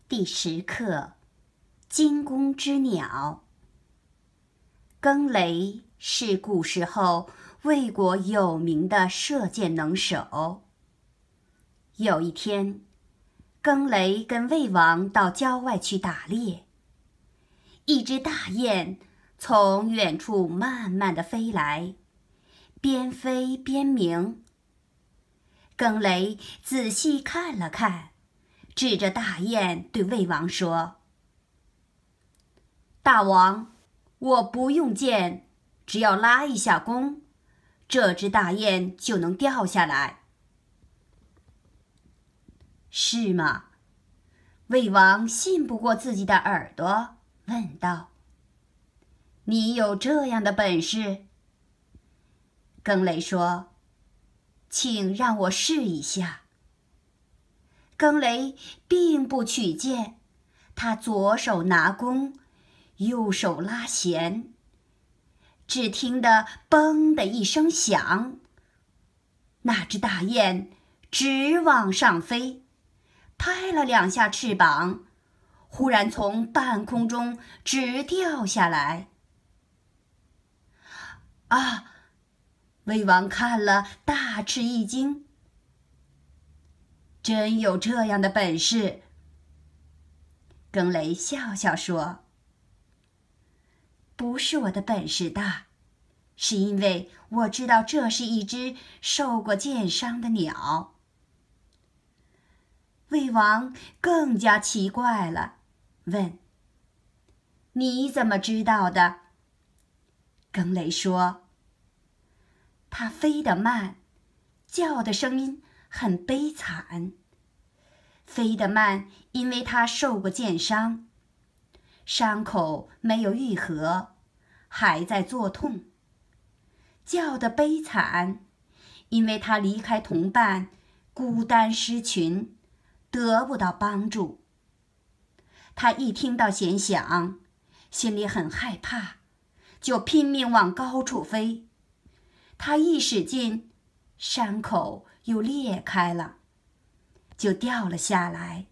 第10课：惊弓之鸟。更雷是古时候魏国有名的射箭能手。有一天，更雷跟魏王到郊外去打猎，一只大雁从远处慢慢地飞来，边飞边鸣。更雷仔细看了看，指着大雁对魏王说：“大王，我不用箭，只要拉一下弓，这只大雁就能掉下来。”是吗？魏王信不过自己的耳朵，问道：“你有这样的本事？”更雷说：“请让我试一下。”更雷并不取箭，他左手拿弓，右手拉弦。只听得“嘣”的一声响，那只大雁直往上飞，拍了2下翅膀，忽然从半空中直掉下来。啊！魏王看了大吃一惊。真有这样的本事？更雷笑笑说：“不是我的本事大，是因为我知道这是一只受过箭伤的鸟。”魏王更加奇怪了，问：“你怎么知道的？”更雷说：“它飞得慢，叫的声音很悲惨。飞得慢，因为它受过箭伤，伤口没有愈合，还在作痛。叫得悲惨，因为它离开同伴，孤单失群，得不到帮助。他一听到弦响，心里很害怕，就拼命往高处飞。他一使劲，伤口又裂开了，就掉了下来。